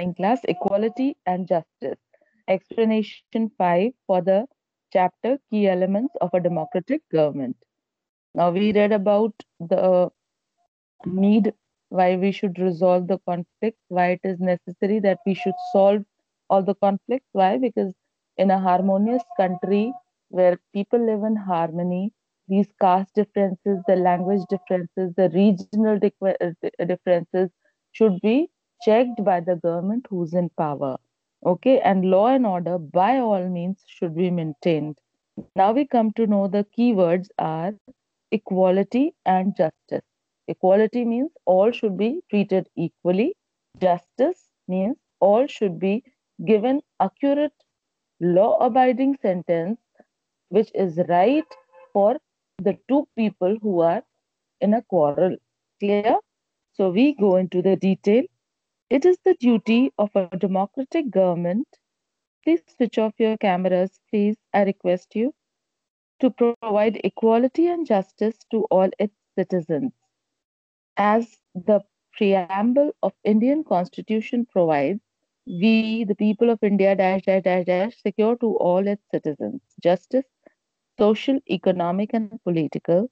morning class, Equality and Justice. Explanation 5 for the chapter Key Elements of a Democratic Government. Now, we read about the need, why we should resolve the conflict, why it is necessary that we should solve all the conflicts. Why? Because in a harmonious country where people live in harmony, these caste differences, the language differences, the regional differences should be checked by the government who's in power. Okay, and law and order by all means should be maintained. Now we come to know the keywords are equality and justice. Equality means all should be treated equally. Justice means all should be given accurate law abiding sentence which is right for the two people who are in a quarrel. Clear? So we go into the detail. It is the duty of a democratic government. Please switch off your cameras, please. I request you to provide equality and justice to all its citizens. As the preamble of Indian Constitution provides, we, the people of India, dash, dash, dash, dash, secure to all its citizens justice, social, economic, and political,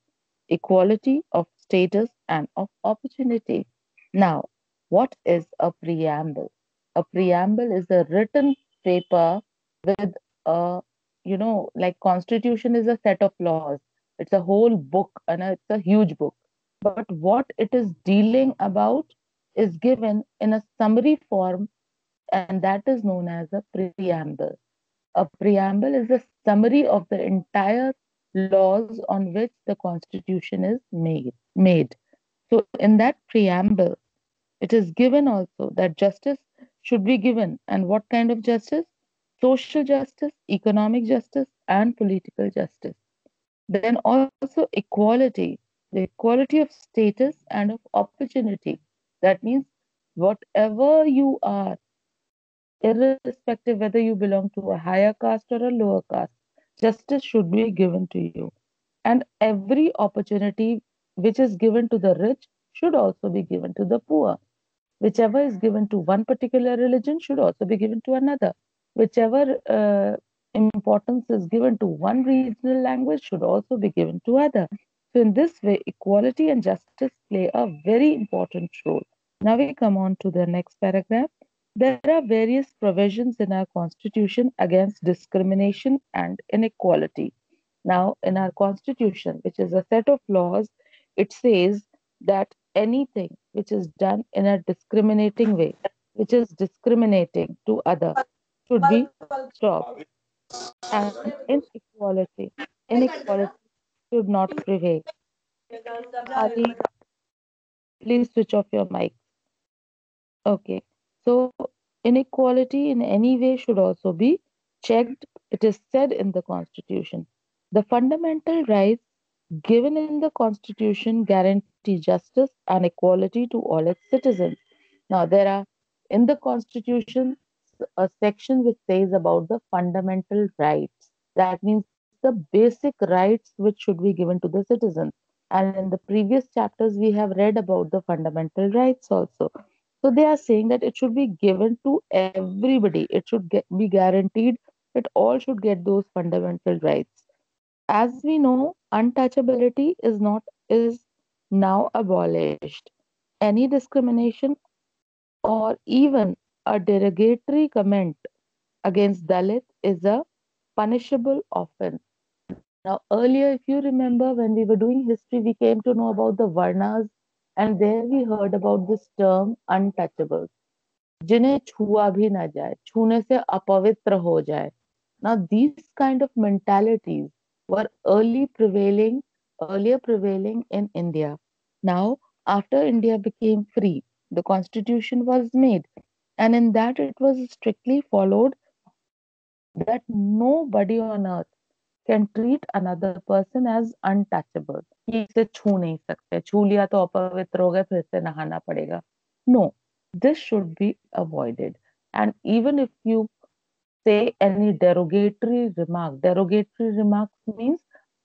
equality of status and of opportunity. Now, what is a preamble? A preamble is a written paper with a, like constitution is a set of laws. It's a whole book and it's a huge book. But what it is dealing about is given in a summary form, and that is known as a preamble. A preamble is a summary of the entire laws on which the constitution is made. So in that preamble, it is given also that justice should be given. And what kind of justice? Social justice, economic justice, and political justice. Then also equality, the equality of status and of opportunity. That means whatever you are, irrespective whether you belong to a higher caste or a lower caste, justice should be given to you. And every opportunity which is given to the rich should also be given to the poor. Whichever is given to one particular religion should also be given to another. Whichever importance is given to one regional language should also be given to other. So in this way, equality and justice play a very important role. Now we come on to the next paragraph. There are various provisions in our constitution against discrimination and inequality. Now, in our constitution, which is a set of laws, it says that anything which is done in a discriminating way, which is discriminating to other, should be stopped. And inequality should not prevail. Ali, please switch off your mic. Okay. So inequality in any way should also be checked. It is said in the Constitution. The fundamental rights given in the Constitution guarantee justice and equality to all its citizens. Now, there are in the Constitution a section which says about the fundamental rights. That means the basic rights which should be given to the citizens. And in the previous chapters, we have read about the fundamental rights also. So they are saying that it should be given to everybody. It should be guaranteed that all should get those fundamental rights. As we know, untouchability is now abolished. Any discrimination or even a derogatory comment against Dalit is a punishable offense. Now, earlier, if you remember, when we were doing history, we came to know about the Varnas, and there we heard about this term untouchables, जिन्हें छुआ भी ना जाए, छूने से अपवित्र हो जाए. Now, these kind of mentalities were earlier prevailing in India. Now, after India became free, the constitution was made, and in that it was strictly followed that nobody on earth can treat another person as untouchable. कि इसे छू नहीं सकते, छू लिया तो अपवित्र हो गए, फिर से नहाना पड़ेगा. No, this should be avoided. And even if you say any derogatory remarks means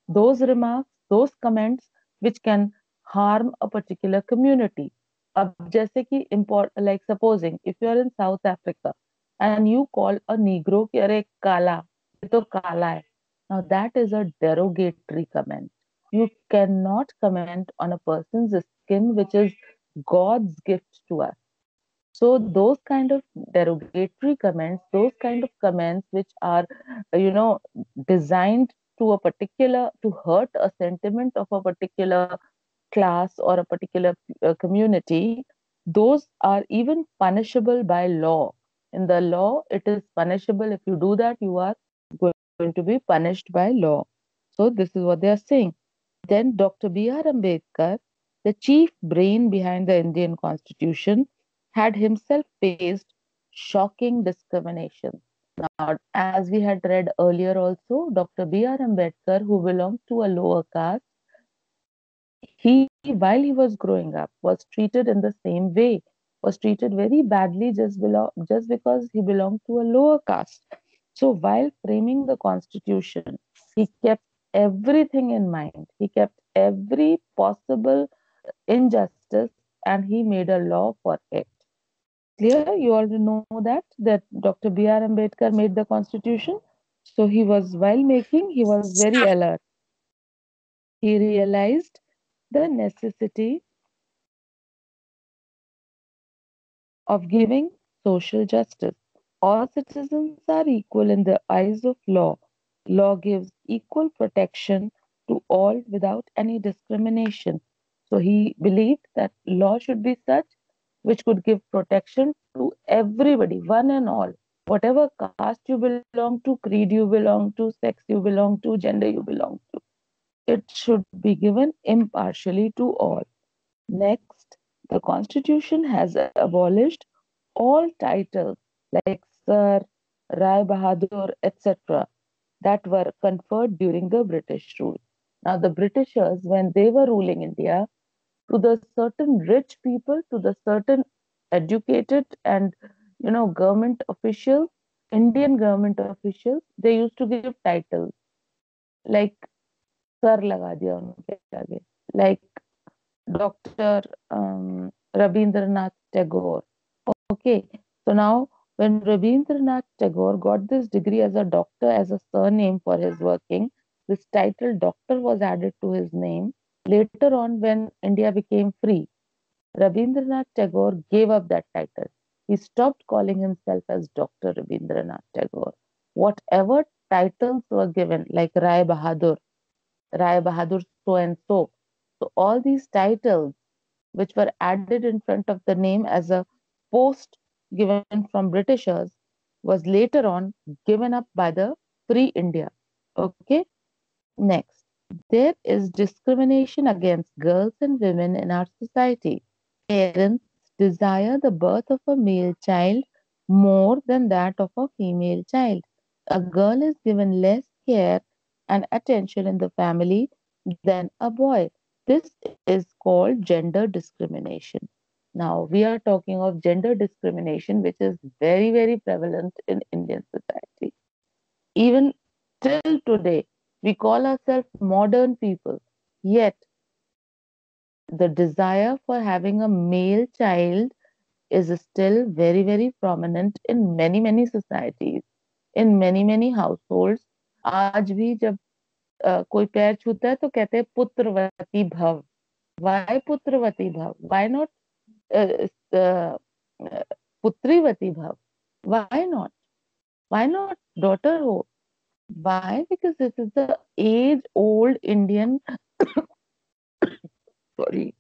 those remarks, those comments which can harm a particular community. अब जैसे कि import like supposing if you are in South Africa and you call a negro कि अरे काला, ये तो काला है. Now that is a derogatory comment. You cannot comment on a person's skin which is God's gift to us. So those kind of derogatory comments, those kind of comments which are, designed to a particular, to hurt a sentiment of a particular class or a particular community, those are even punishable by law. In the law, it is punishable. If you do that, you are going to be punished by law. So this is what they are saying. Then Dr. B.R. Ambedkar, the chief brain behind the Indian Constitution, had himself faced shocking discrimination. Now, as we had read earlier also, Dr. B.R. Ambedkar, who belonged to a lower caste, he, while he was growing up, was treated in the same way, was treated very badly just because he belonged to a lower caste. So while framing the constitution, he kept everything in mind. He kept every possible injustice and he made a law for it. Clear? You already know that Dr. B.R. Ambedkar made the constitution. So he was, while making, he was very alert. He realized the necessity of giving social justice. All citizens are equal in the eyes of law. Law gives equal protection to all without any discrimination. So he believed that law should be such which could give protection to everybody, one and all. Whatever caste you belong to, creed you belong to, sex you belong to, gender you belong to, it should be given impartially to all. Next, the Constitution has abolished all titles like Sir, Rai Bahadur, etc., that were conferred during the British rule. Now, the Britishers, when they were ruling India, to the certain rich people, to the certain educated and government officials, Indian government officials, they used to give titles like Sir लगा दिया उनके आगे, like Dr. Rabindranath Tagore. Okay, so now when Rabindranath Tagore got this degree as a doctor, as a surname for his working, this title doctor was added to his name. Later on, when India became free, Rabindranath Tagore gave up that title. He stopped calling himself as Dr. Rabindranath Tagore. Whatever titles were given, like Rai Bahadur so and so. So all these titles which were added in front of the name as a post given from Britishers was later on given up by the Free India. Okay, next. There is discrimination against girls and women in our society. Parents desire the birth of a male child more than that of a female child. A girl is given less care and attention in the family than a boy. This is called gender discrimination. Now, we are talking of gender discrimination, which is very, very prevalent in Indian society. Even till today, we call ourselves modern people, yet the desire for having a male child is still very, very prominent in many, many societies, in many, many households. आज भी जब कोई पैर छूता है तो कहते हैं पुत्रवती भव. Why पुत्रवती भव? Why not पुत्रीवती भव? Why not? Why not daughter ho? Why? Because this is the age-old Indian, sorry,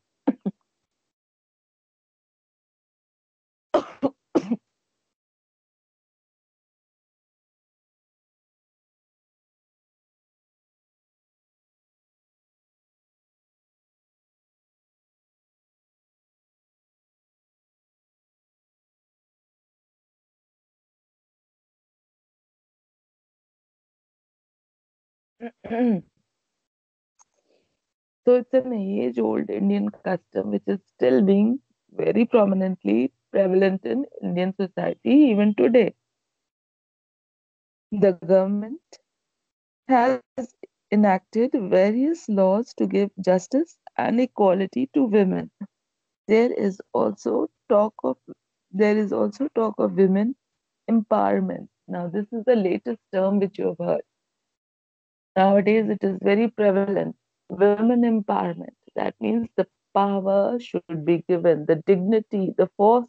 so it's an age-old Indian custom which is still being very prominently prevalent in Indian society even today. The government has enacted various laws to give justice and equality to women. there is also talk of there is also talk of women empowerment. Now, this is the latest term which you have heard. Nowadays, it is very prevalent. Women empowerment. That means the power should be given, the dignity, the force,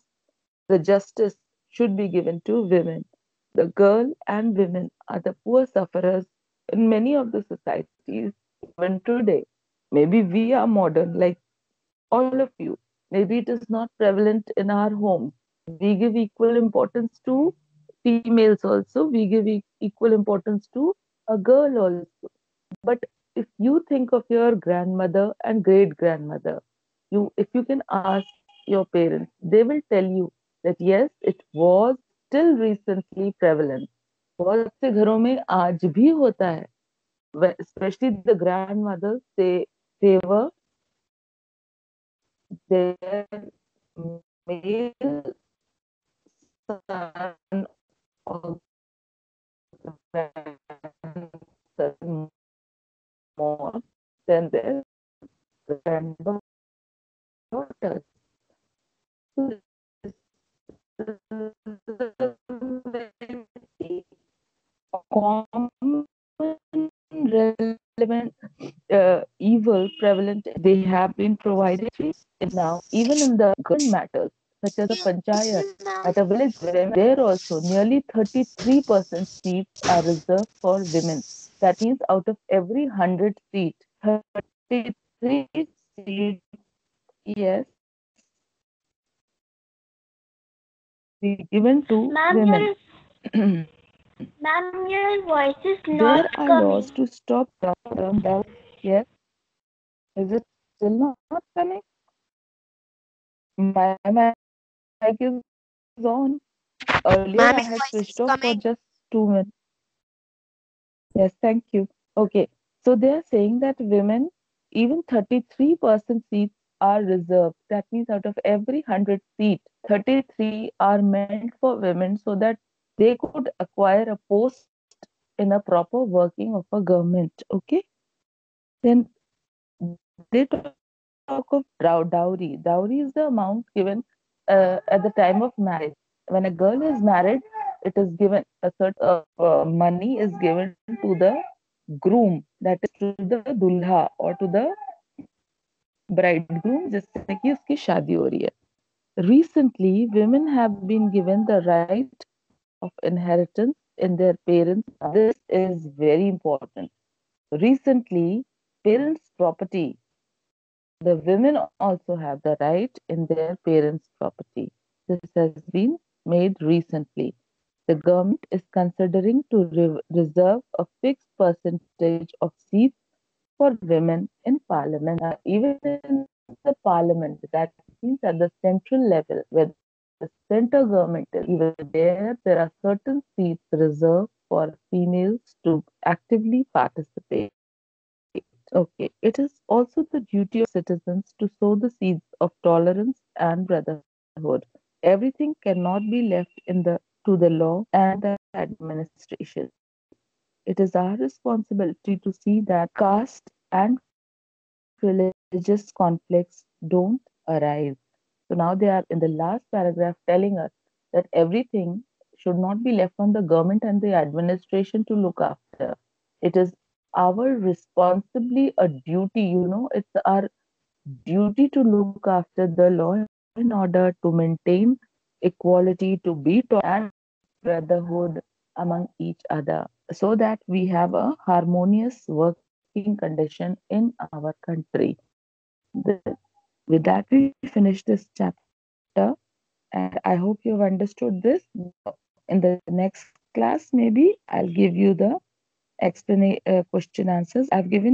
the justice should be given to women. The girl and women are the poor sufferers in many of the societies even today. Maybe we are modern, like all of you. Maybe it is not prevalent in our homes. We give equal importance to females also. We give equal importance to a girl also. But if you think of your grandmother and great grandmother, if you can ask your parents, they will tell you that yes, it was still recently prevalent. बहुत से घरों में आज भी होता है. Especially the grandmothers, they favor their male son or grandson more than their granddaughters. So this is very common, relevant, evil prevalent. They have been provided now, even in the government matters, such as a panchayat at a village level. There also, nearly 33% seats are reserved for women. That means out of every 100 seats, 33 seats, yes, be given to Ma'am, women. your voice is not There are laws coming. to stop term doubt. Yes, is it still not coming? My mic is on. Earlier, I had switched off for Ma'am, just your voice is 2 minutes. coming. Yes, thank you. Okay, so they are saying that women, even 33% seats are reserved. That means out of every 100 seats, 33 are meant for women so that they could acquire a post in a proper working of a government. Okay, then they talk of dowry. Dowry is the amount given at the time of marriage. When a girl is married, it is given a certain money is given to the groom, that is to the dulha or to the bridegroom, जिससे कि उसकी शादी हो रही है. Recently, women have been given the right of inheritance in their parents. This is very important. Recently, parents' property, the women also have the right in their parents' property. This has been made recently. The government is considering to reserve a fixed percentage of seats for women in parliament. Even in the parliament, that means at the central level, where the center government is, even there are certain seats reserved for females to actively participate. Okay, it is also the duty of citizens to sow the seeds of tolerance and brotherhood. Everything cannot be left in the to the law and the administration. It is our responsibility to see that caste and religious conflicts don't arise. So now they are in the last paragraph telling us that everything should not be left on the government and the administration to look after. It is our responsibly a duty, it's our duty to look after the law in order to maintain equality, to be tolerant and brotherhood among each other, so that we have a harmonious working condition in our country. With that, we finish this chapter, and I hope you've understood this. In the next class, maybe I'll give you the question answers. I've given you